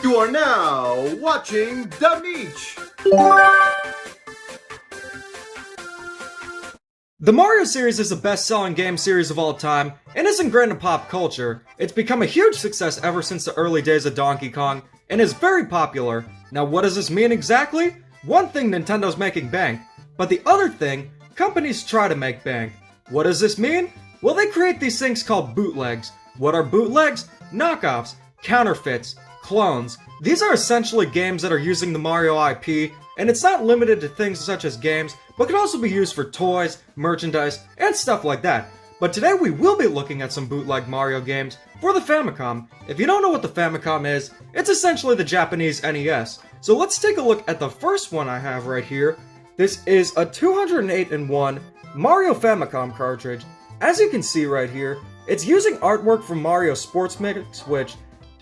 You are now watching The Meech. The Mario series is the best-selling game series of all time, and is ingrained in pop culture. It's become a huge success ever since the early days of Donkey Kong, and is very popular. Now what does this mean exactly? One thing, Nintendo's making bank, but the other thing, companies try to make bank. What does this mean? Well, they create these things called bootlegs. What are bootlegs? Knockoffs, counterfeits, clones. These are essentially games that are using the Mario IP, and it's not limited to things such as games, but can also be used for toys, merchandise, and stuff like that. But today we will be looking at some bootleg Mario games for the Famicom. If you don't know what the Famicom is, it's essentially the Japanese NES. So let's take a look at the first one I have right here. This is a 208-in-1 Mario Famicom cartridge. As you can see right here, it's using artwork from Mario Sports Mix, which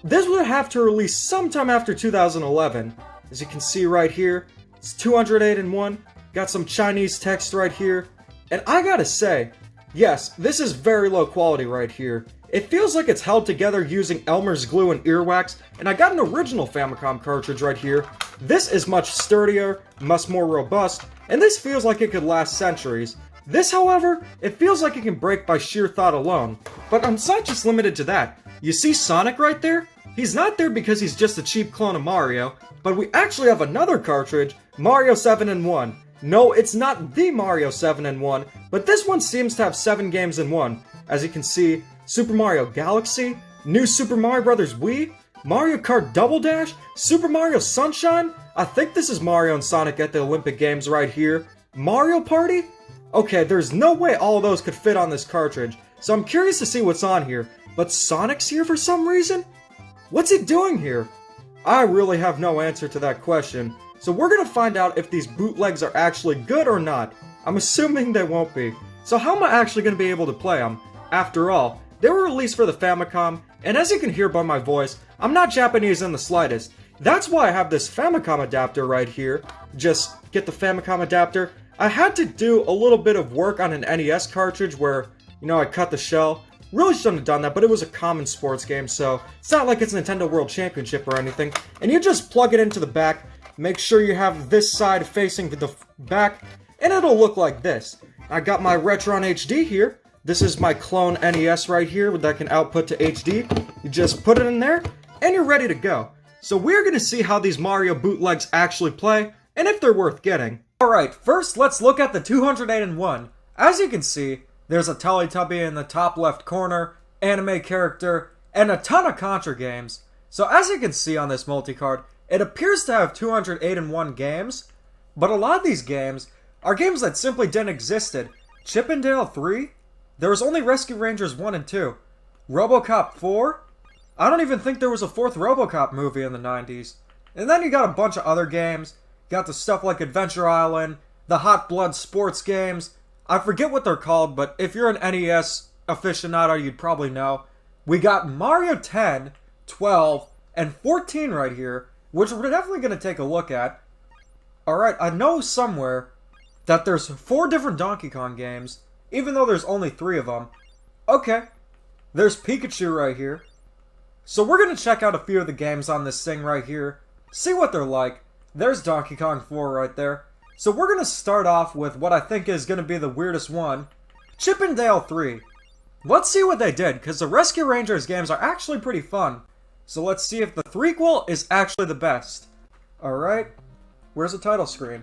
this would have to release sometime after 2011. As you can see right here, it's 208-in-1, got some Chinese text right here, and I gotta say, yes, this is very low quality right here. It feels like it's held together using Elmer's glue and earwax, and I got an original Famicom cartridge right here. This is much sturdier, much more robust, and this feels like it could last centuries. This, however, it feels like it can break by sheer thought alone. But it's not just limited to that. You see Sonic right there? He's not there because he's just a cheap clone of Mario, but we actually have another cartridge, Mario 7-in-1. No, it's not the Mario 7-in-1, but this one seems to have 7 games in one. As you can see, Super Mario Galaxy, New Super Mario Bros. Wii, Mario Kart Double Dash, Super Mario Sunshine, I think this is Mario and Sonic at the Olympic Games right here, Mario Party? Okay, there's no way all of those could fit on this cartridge, so I'm curious to see what's on here, but Sonic's here for some reason? What's he doing here? I really have no answer to that question, so we're gonna find out if these bootlegs are actually good or not. I'm assuming they won't be. So how am I actually gonna be able to play them? After all, they were released for the Famicom, and as you can hear by my voice, I'm not Japanese in the slightest. That's why I have this Famicom adapter right here. Just get the Famicom adapter. I had to do a little bit of work on an NES cartridge where, I cut the shell. Really shouldn't have done that, but it was a common sports game, so it's not like it's Nintendo World Championship or anything. And you just plug it into the back, make sure you have this side facing the back, and it'll look like this. I got my Retron HD here. This is my clone NES right here that can output to HD. You just put it in there, and you're ready to go. So we're gonna see how these Mario bootlegs actually play, and if they're worth getting. Alright, first let's look at the 208-in-1. As you can see, there's a Teletubby in the top left corner, anime character, and a ton of Contra games. So as you can see on this multi-card, it appears to have 208-in-1 games, but a lot of these games are games that simply didn't exist. Chip 'n Dale 3? There was only Rescue Rangers 1 and 2. RoboCop 4? I don't even think there was a 4th RoboCop movie in the 90s. And then you got a bunch of other games. Got the stuff like Adventure Island, the Hot Blood sports games. I forget what they're called, but if you're an NES aficionado, you'd probably know. We got Mario 10, 12, and 14 right here, which we're definitely going to take a look at. Alright, I know somewhere that there's 4 different Donkey Kong games, even though there's only 3 of them. Okay, there's Pikachu right here. So we're going to check out a few of the games on this thing right here, see what they're like. There's Donkey Kong 4 right there. So we're going to start off with what I think is going to be the weirdest one, Chip 'n Dale 3. Let's see what they did, because the Rescue Rangers games are actually pretty fun. So let's see if the threequel is actually the best. Alright, where's the title screen?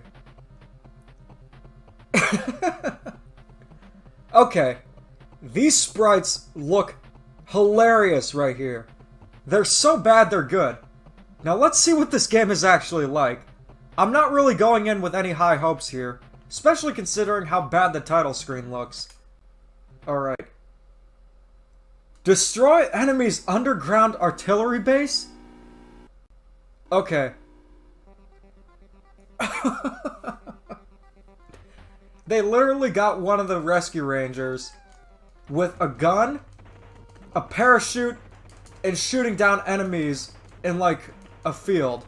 Okay, these sprites look hilarious right here. They're so bad they're good. Now let's see what this game is actually like. I'm not really going in with any high hopes here, especially considering how bad the title screen looks. Alright. Destroy enemy's underground artillery base? Okay. They literally got one of the Rescue Rangers with a gun, a parachute, and shooting down enemies in like a field.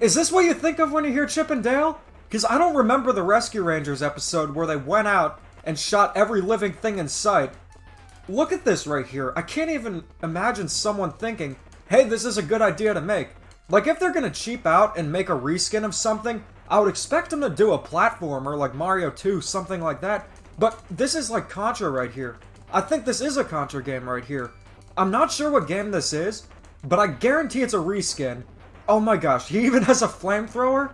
Is this what you think of when you hear Chip 'n Dale? Because I don't remember the Rescue Rangers episode where they went out and shot every living thing in sight. Look at this right here. I can't even imagine someone thinking hey, this is a good idea to make. Like, if they're gonna cheap out and make a reskin of something, I would expect them to do a platformer like Mario 2, something like that. But this is like Contra right here. I think this is a Contra game right here. I'm not sure what game this is, but I guarantee it's a reskin. Oh my gosh, he even has a flamethrower?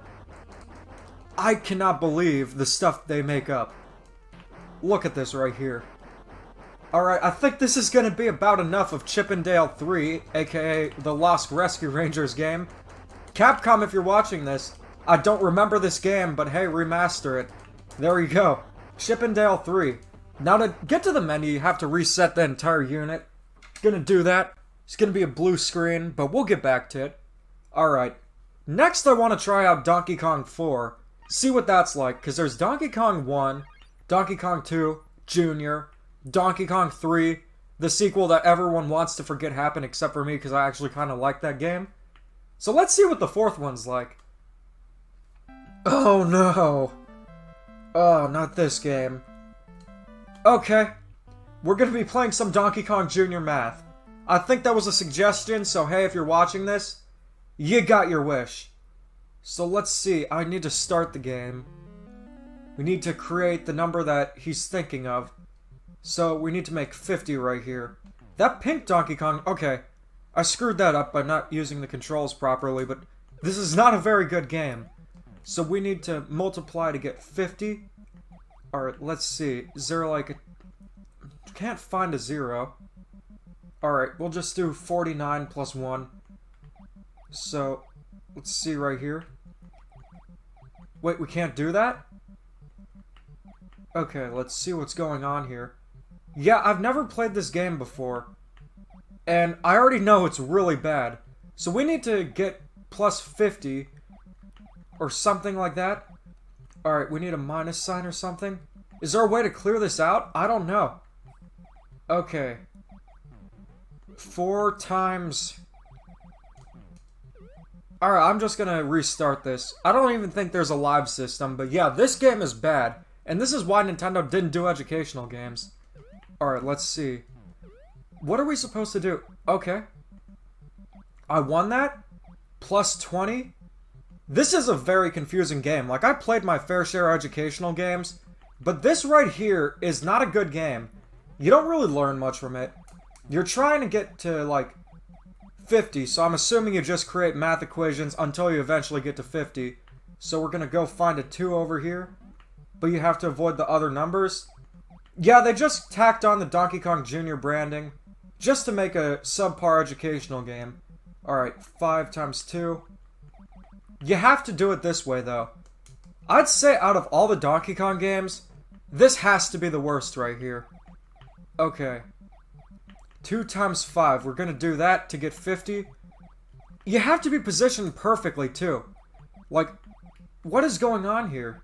I cannot believe the stuff they make up. Look at this right here. Alright, I think this is gonna be about enough of Chip 'n Dale 3, aka the Lost Rescue Rangers game. Capcom, if you're watching this, I don't remember this game, but hey, remaster it. There you go. Chip 'n Dale 3. Now to get to the menu, you have to reset the entire unit. Gonna do that. It's gonna be a blue screen, but we'll get back to it. Alright. Next, I want to try out Donkey Kong 4. See what that's like, because there's Donkey Kong 1, Donkey Kong 2, Jr., Donkey Kong 3, the sequel that everyone wants to forget happened except for me because I actually kind of like that game. So let's see what the fourth one's like. Oh no. Oh, not this game. Okay. We're going to be playing some Donkey Kong Jr. Math. I think that was a suggestion, so hey, if you're watching this, you got your wish. So let's see, I need to start the game. We need to create the number that he's thinking of. So we need to make 50 right here. That pink Donkey Kong, okay. I screwed that up by not using the controls properly, but this is not a very good game. So we need to multiply to get 50. Alright, let's see. Is there like a... Can't find a 0. Alright, we'll just do 49 plus 1. So, let's see right here. Wait, we can't do that? Okay, let's see what's going on here. Yeah, I've never played this game before. And I already know it's really bad. So we need to get plus 50. Or something like that. Alright, we need a minus sign or something. Is there a way to clear this out? I don't know. Okay. 4 times... Alright, I'm just gonna restart this. I don't even think there's a live system, but yeah, this game is bad. And this is why Nintendo didn't do educational games. Alright, let's see. What are we supposed to do? Okay. I won that? Plus 20? This is a very confusing game. Like, I played my fair share of educational games, but this right here is not a good game. You don't really learn much from it. You're trying to get to, like, 50, so I'm assuming you just create math equations until you eventually get to 50. So we're gonna go find a 2 over here, but you have to avoid the other numbers. Yeah, they just tacked on the Donkey Kong Jr. branding, just to make a subpar educational game. Alright, 5 times 2. You have to do it this way, though. I'd say out of all the Donkey Kong games, this has to be the worst right here. Okay. 2 times 5. We're gonna do that to get 50. You have to be positioned perfectly, too. Like, what is going on here?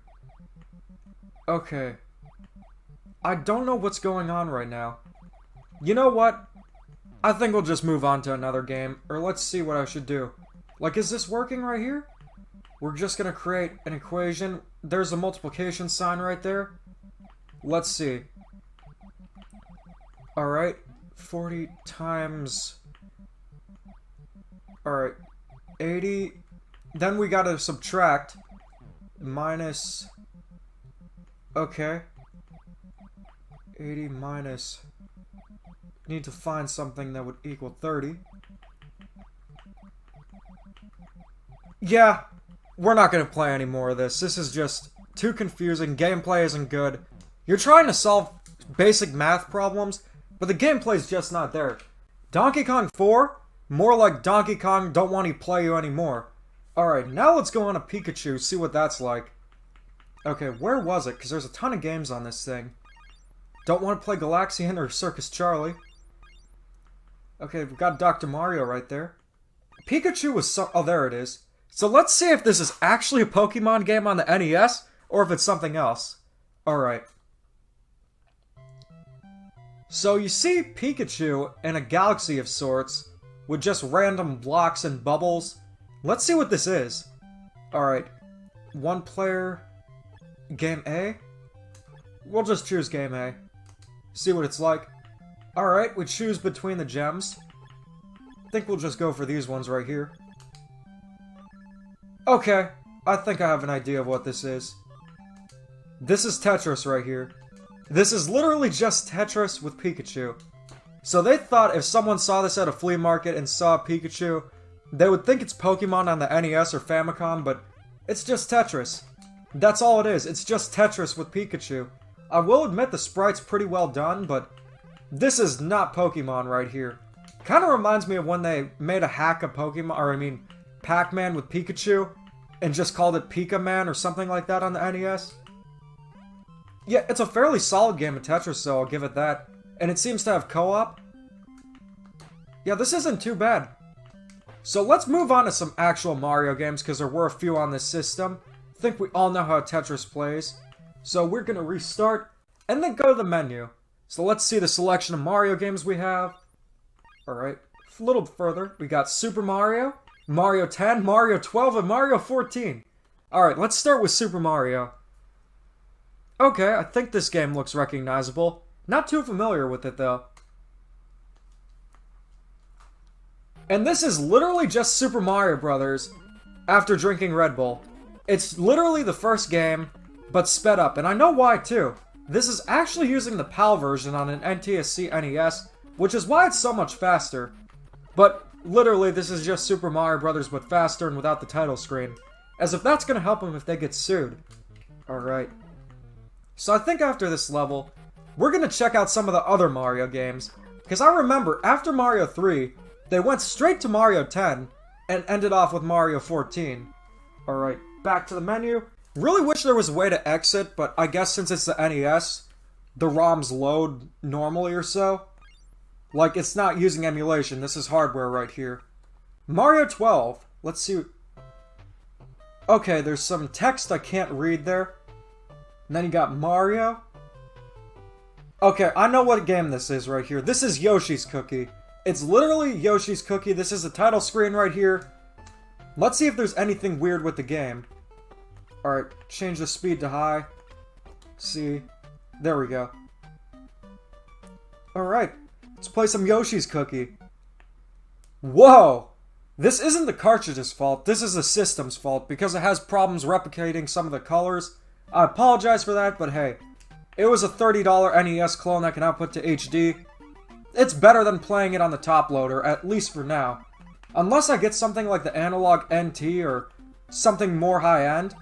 Okay. I don't know what's going on right now. You know what? I think we'll just move on to another game. Or let's see what I should do. Like, is this working right here? We're just gonna create an equation. There's a multiplication sign right there. Let's see. Alright. 40 times... Alright. 80. Then we gotta subtract. Minus... Okay. 80 minus... Need to find something that would equal 30. Yeah. We're not gonna play any more of this. This is just too confusing. Gameplay isn't good. You're trying to solve basic math problems, but the gameplay's just not there. Donkey Kong 4? More like Donkey Kong don't want to play you anymore. Alright, now let's go on a Pikachu, see what that's like. Okay, where was it? Because there's a ton of games on this thing. Don't want to play Galaxian or Circus Charlie. Okay, we've got Dr. Mario right there. Pikachu was so... Oh, there it is. So let's see if this is actually a Pokemon game on the NES, or if it's something else. Alright. So you see Pikachu in a galaxy of sorts, with just random blocks and bubbles. Let's see what this is. Alright. 1 player... Game A? We'll just choose Game A. See what it's like. Alright, we choose between the gems. think we'll just go for these ones right here. Okay, I think I have an idea of what this is. This is Tetris right here. This is literally just Tetris with Pikachu. So they thought if someone saw this at a flea market and saw Pikachu, they would think it's Pokemon on the NES or Famicom, but it's just Tetris. That's all it is, it's just Tetris with Pikachu. I will admit the sprite's pretty well done, but this is not Pokemon right here. Kinda reminds me of when they made a hack of Pokemon, or I mean, Pac-Man with Pikachu, and just called it Pika-Man or something like that on the NES. Yeah, it's a fairly solid game of Tetris, so I'll give it that. And it seems to have co-op. Yeah, this isn't too bad. So let's move on to some actual Mario games, because there were a few on this system. I think we all know how Tetris plays. So we're gonna restart, and then go to the menu. So let's see the selection of Mario games we have. Alright, a little further. We got Super Mario, Mario 10, Mario 12, and Mario 14. Alright, let's start with Super Mario. Okay, I think this game looks recognizable. Not too familiar with it, though. And this is literally just Super Mario Brothers after drinking Red Bull. It's literally the first game, but sped up, and I know why, too. This is actually using the PAL version on an NTSC NES, which is why it's so much faster. But, literally, this is just Super Mario Brothers, but faster and without the title screen. As if that's gonna help them if they get sued. Alright. So I think after this level, we're gonna check out some of the other Mario games. Because I remember, after Mario 3, they went straight to Mario 10, and ended off with Mario 14. Alright, back to the menu. Really wish there was a way to exit, but I guess since it's the NES, the ROMs load normally or so. Like, it's not using emulation, this is hardware right here. Mario 12, let's see. Okay, there's some text I can't read there. And then you got Mario. Okay, I know what game this is right here. This is Yoshi's Cookie. It's literally Yoshi's Cookie. This is the title screen right here. Let's see if there's anything weird with the game. Alright, change the speed to high. See. There we go. Alright, let's play some Yoshi's Cookie. Whoa! This isn't the cartridge's fault, this is the system's fault, because it has problems replicating some of the colors. I apologize for that, but hey. It was a $30 NES clone that can output to HD. It's better than playing it on the top loader, at least for now. Unless I get something like the Analog NT or something more high-end,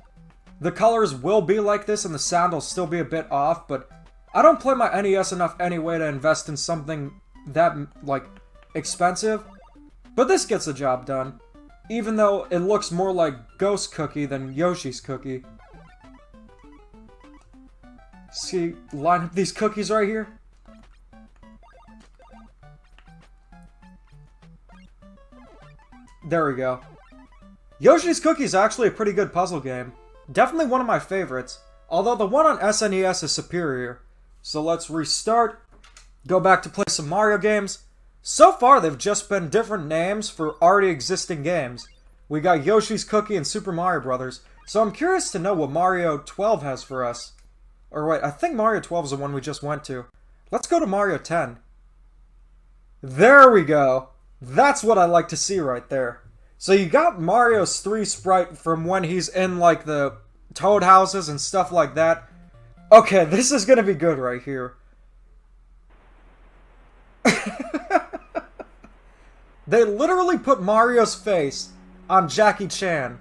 the colors will be like this and the sound will still be a bit off, but I don't play my NES enough anyway to invest in something that, like, expensive. But this gets the job done, even though it looks more like Ghost Cookie than Yoshi's Cookie. See, line up these cookies right here. There we go. Yoshi's Cookie is actually a pretty good puzzle game. Definitely one of my favorites, although the one on SNES is superior. So let's restart, go back to play some Mario games. So far they've just been different names for already existing games. We got Yoshi's Cookie and Super Mario Brothers, so I'm curious to know what Mario 12 has for us. Or wait, I think Mario 12 is the one we just went to. Let's go to Mario 10. There we go! That's what I like to see right there. So you got Mario's 3 sprite from when he's in, like, the Toad houses and stuff like that. Okay, this is gonna be good right here. They literally put Mario's face on Jackie Chan.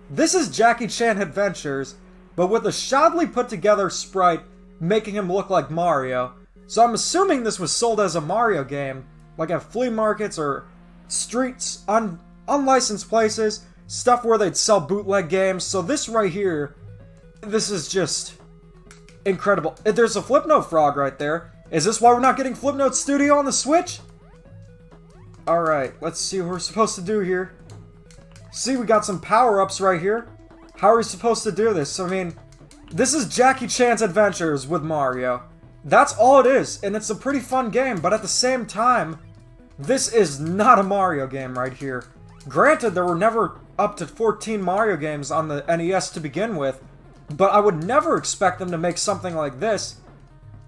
This is Jackie Chan Adventures, but with a shoddily put together sprite making him look like Mario. So I'm assuming this was sold as a Mario game, like at flea markets or streets, unlicensed places, stuff where they'd sell bootleg games. So this right here, this is just incredible. There's a Flipnote frog right there. Is this why we're not getting Flipnote Studio on the Switch? Alright, let's see what we're supposed to do here. See, we got some power-ups right here. How are we supposed to do this? I mean, this is Jackie Chan's Adventures with Mario. That's all it is, and it's a pretty fun game, but at the same time, this is not a Mario game right here. Granted, there were never up to 14 Mario games on the NES to begin with, but I would never expect them to make something like this.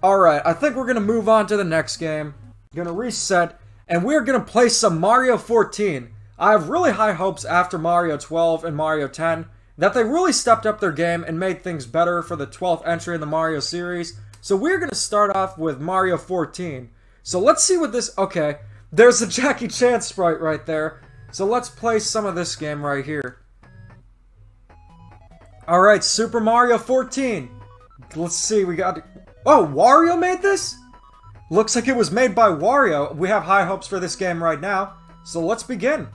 Alright, I think we're gonna move on to the next game. Gonna reset, and we're gonna play some Mario 14. I have really high hopes after Mario 12 and Mario 10 that they really stepped up their game and made things better for the 12th entry in the Mario series. So we're gonna start off with Mario 14. So let's see what this... Okay, there's a Jackie Chan sprite right there. So let's play some of this game right here. Alright, Super Mario 14. Let's see, we got... Oh, Wario made this? Looks like it was made by Wario. We have high hopes for this game right now. So let's begin.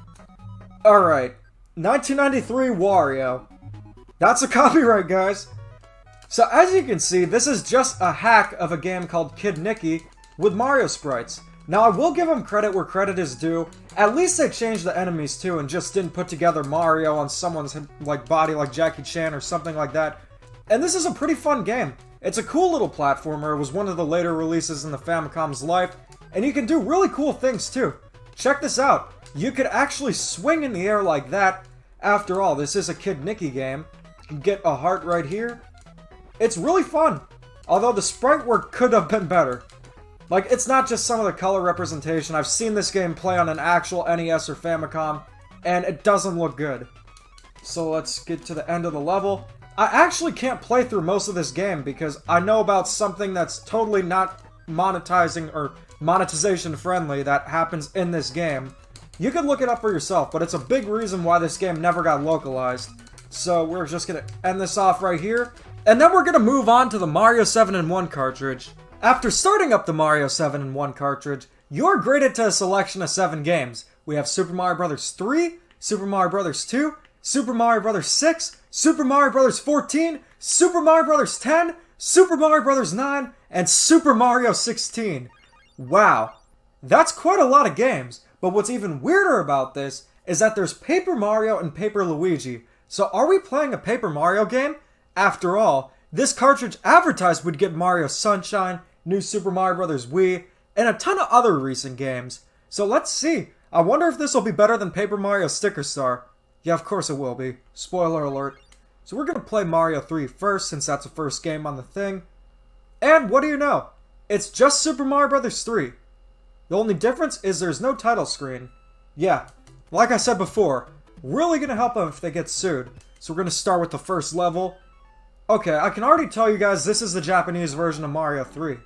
Alright, 1993 Wario. That's a copyright, guys. So as you can see, this is just a hack of a game called Kid Nicky with Mario sprites. Now I will give them credit where credit is due. At least they changed the enemies too and just didn't put together Mario on someone's body like Jackie Chan or something like that. And this is a pretty fun game. It's a cool little platformer. It was one of the later releases in the Famicom's life. And you can do really cool things too. Check this out. You could actually swing in the air like that. After all, this is a Kid Nicky game. You can get a heart right here. It's really fun. Although the sprite work could have been better. Like, it's not just some of the color representation. I've seen this game play on an actual NES or Famicom, and it doesn't look good. So let's get to the end of the level. I actually can't play through most of this game because I know about something that's totally not monetizing or monetization friendly that happens in this game. You can look it up for yourself, but it's a big reason why this game never got localized. So we're just gonna end this off right here, and then we're gonna move on to the Mario 7-in-1 cartridge. After starting up the Mario 7-in-1 cartridge, you're graded to a selection of 7 games. We have Super Mario Bros. 3, Super Mario Bros. 2, Super Mario Bros. 6, Super Mario Bros. 14, Super Mario Bros. 10, Super Mario Bros. 9, and Super Mario 16. Wow, that's quite a lot of games, but what's even weirder about this is that there's Paper Mario and Paper Luigi. So are we playing a Paper Mario game? After all, this cartridge advertised would get Mario Sunshine, New Super Mario Bros. Wii, and a ton of other recent games. So let's see. I wonder if this will be better than Paper Mario Sticker Star. Yeah, of course it will be. Spoiler alert. So we're going to play Mario 3 first, since that's the first game on the thing. And what do you know? It's just Super Mario Bros. 3. The only difference is there's no title screen. Yeah, like I said before, really going to help them if they get sued. So we're going to start with the first level. Okay, I can already tell you guys this is the Japanese version of Mario 3.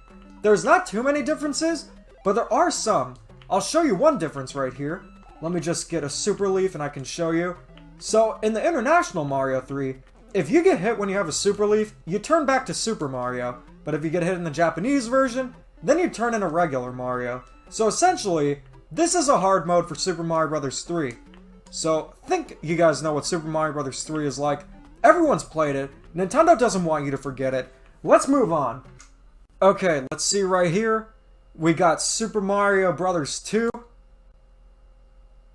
There's not too many differences, but there are some. I'll show you one difference right here. Let me just get a Super Leaf and I can show you. So, in the international Mario 3, if you get hit when you have a Super Leaf, you turn back to Super Mario. But if you get hit in the Japanese version, then you turn into regular Mario. So essentially, this is a hard mode for Super Mario Bros. 3. So, I think you guys know what Super Mario Bros. 3 is like. Everyone's played it. Nintendo doesn't want you to forget it. Let's move on. Okay, let's see right here. We got Super Mario Bros. 2.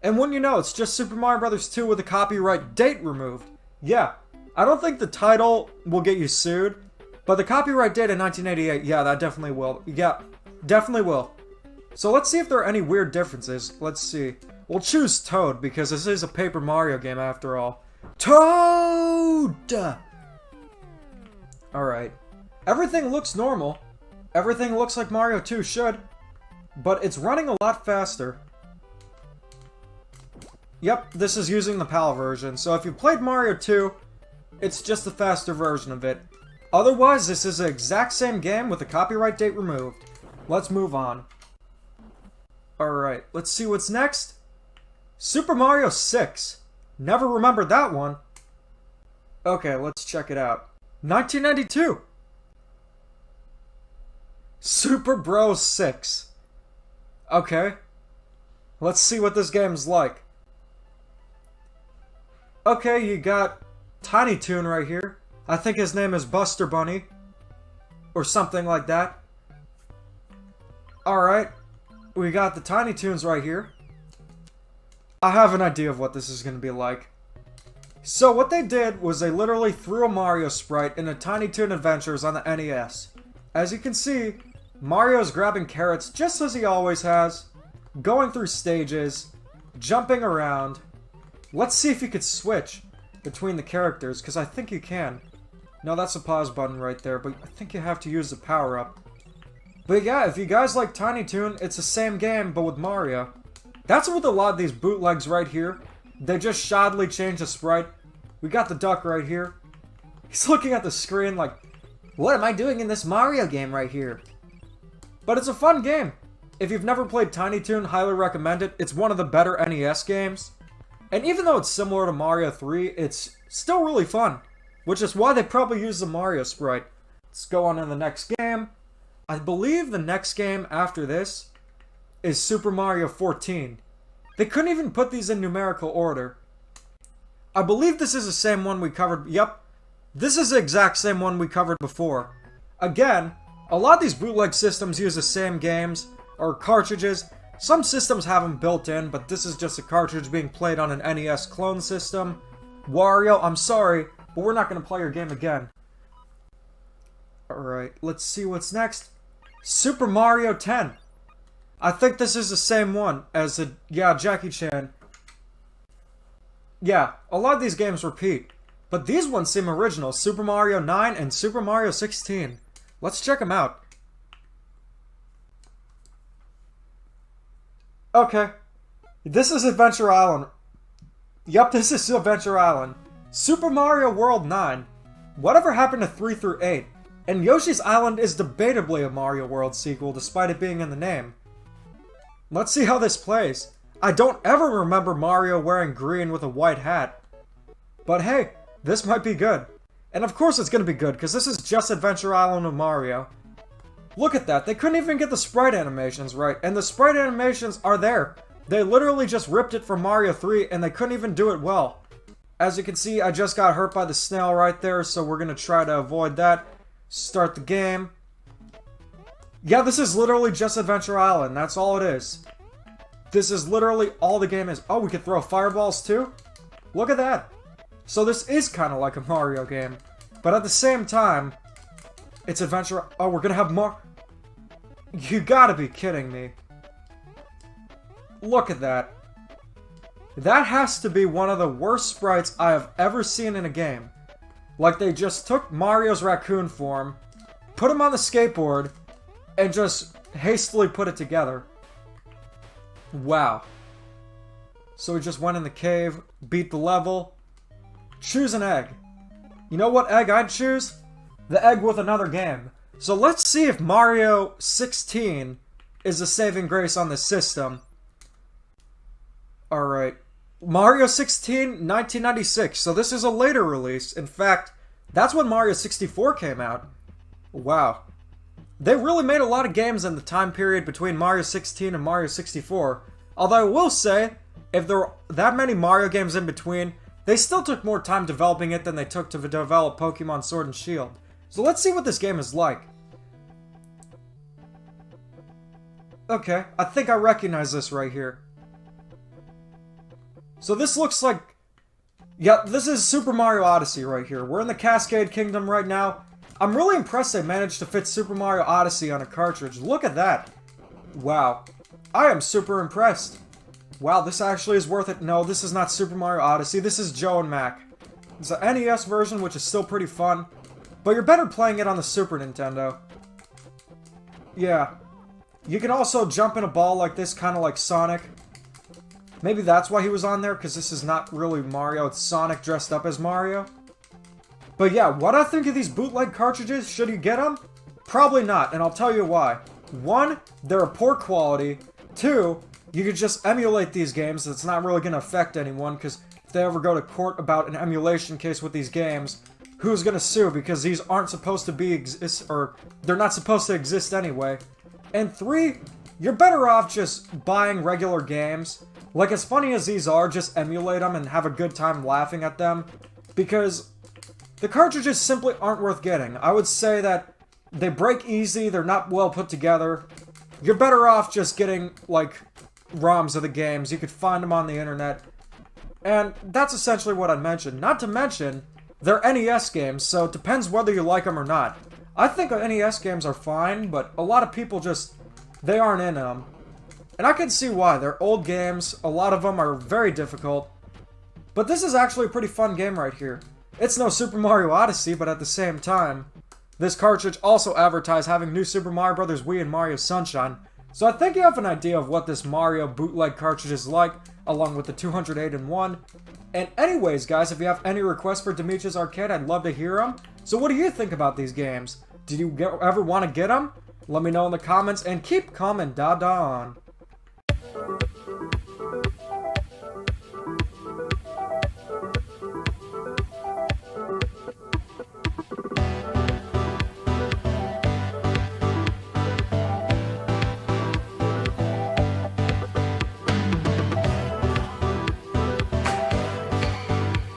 And wouldn't you know, it's just Super Mario Bros. 2 with the copyright date removed. Yeah, I don't think the title will get you sued, but the copyright date in 1988, yeah, that definitely will. Yeah, definitely will. So let's see if there are any weird differences. Let's see. We'll choose Toad, because this is a Paper Mario game after all. Toad! Alright. Everything looks normal. Everything looks like Mario 2 should. But it's running a lot faster. Yep, this is using the PAL version. So if you played Mario 2, it's just a faster version of it. Otherwise, this is the exact same game with the copyright date removed. Let's move on. Alright, let's see what's next. Super Mario 6. Never remembered that one. Okay, let's check it out. 1992. Super Bros. 6. Okay. Let's see what this game's like. Okay, you got Tiny Toon right here. I think his name is Buster Bunny. Or something like that. Alright. We got the Tiny Toons right here. I have an idea of what this is going to be like. So what they did was they literally threw a Mario sprite in a Tiny Toon Adventures on the NES. As you can see, Mario's grabbing carrots just as he always has, going through stages, jumping around. Let's see if you could switch between the characters, because I think you can. No, that's a pause button right there, but I think you have to use the power-up. But yeah, if you guys like Tiny Toon, it's the same game, but with Mario. That's with a lot of these bootlegs right here. They just shoddily change the sprite. We got the duck right here. He's looking at the screen like, what am I doing in this Mario game right here? But it's a fun game. If you've never played Tiny Toon, highly recommend it. It's one of the better NES games. And even though it's similar to Mario 3, it's still really fun. Which is why they probably use the Mario sprite. Let's go on to the next game. I believe the next game after this is Super Mario 14. They couldn't even put these in numerical order. I believe this is the same one we covered. Yep, this is the exact same one we covered before. Again, a lot of these bootleg systems use the same games, or cartridges. Some systems have them built in, but this is just a cartridge being played on an NES clone system. Wario, I'm sorry, but we're not going to play your game again. Alright, let's see what's next. Super Mario 10. I think this is the same one as the, yeah, Jackie Chan. Yeah, a lot of these games repeat. But these ones seem original. Super Mario 9 and Super Mario 16. Let's check them out. Okay. This is Adventure Island. Yep, this is Adventure Island. Super Mario World 9. Whatever happened to 3 through 8? And Yoshi's Island is debatably a Mario World sequel, despite it being in the name. Let's see how this plays. I don't ever remember Mario wearing green with a white hat. But hey, this might be good. And of course it's gonna be good, because this is just Adventure Island with Mario. Look at that, they couldn't even get the sprite animations right, and the sprite animations are there. They literally just ripped it from Mario 3, and they couldn't even do it well. As you can see, I just got hurt by the snail right there, so we're gonna try to avoid that. Start the game. Yeah, this is literally just Adventure Island, that's all it is. This is literally all the game is. Oh, we can throw fireballs too? Look at that. So this is kind of like a Mario game. But at the same time, it's Adventure... Oh, we're gonna have more... You gotta be kidding me. Look at that. That has to be one of the worst sprites I have ever seen in a game. Like they just took Mario's raccoon form, put him on the skateboard, and just hastily put it together. Wow. So we just went in the cave, beat the level. Choose an egg. You know what egg I'd choose? The egg with another game. So let's see if Mario 16 is a saving grace on this system. Alright. Mario 16, 1996. So this is a later release. In fact, that's when Mario 64 came out. Wow. They really made a lot of games in the time period between Mario 16 and Mario 64. Although I will say, if there were that many Mario games in between, they still took more time developing it than they took to develop Pokemon Sword and Shield. So let's see what this game is like. Okay, I think I recognize this right here. So this looks like... Yeah, this is Super Mario Odyssey right here. We're in the Cascade Kingdom right now. I'm really impressed they managed to fit Super Mario Odyssey on a cartridge. Look at that. Wow. I am super impressed. Wow, this actually is worth it. No, this is not Super Mario Odyssey. This is Joe and Mac. It's an NES version, which is still pretty fun. But you're better playing it on the Super Nintendo. Yeah. You can also jump in a ball like this, kind of like Sonic. Maybe that's why he was on there, because this is not really Mario. It's Sonic dressed up as Mario. But yeah, what I think of these bootleg cartridges, should you get them? Probably not, and I'll tell you why. One, they're a poor quality. Two, you could just emulate these games. It's not really going to affect anyone, because if they ever go to court about an emulation case with these games, who's going to sue? Because these aren't supposed to be or they're not supposed to exist anyway. And three, you're better off just buying regular games. Like, as funny as these are, just emulate them and have a good time laughing at them. Because the cartridges simply aren't worth getting. I would say that they break easy, they're not well put together. You're better off just getting, like, ROMs of the games. You could find them on the internet. And that's essentially what I mentioned. Not to mention, they're NES games, so it depends whether you like them or not. I think NES games are fine, but a lot of people just, they aren't in them. And I can see why. They're old games, a lot of them are very difficult. But this is actually a pretty fun game right here. It's no Super Mario Odyssey, but at the same time, This cartridge also advertised having new Super Mario Bros. Wii and Mario Sunshine, so I think you have an idea of what this Mario bootleg cartridge is like, along with the 208-in-1. And anyways, guys, if you have any requests for Demich's Arcade, I'd love to hear them. So what do you think about these games? Did you ever want to get them? Let me know in the comments, and keep calm and da-da on.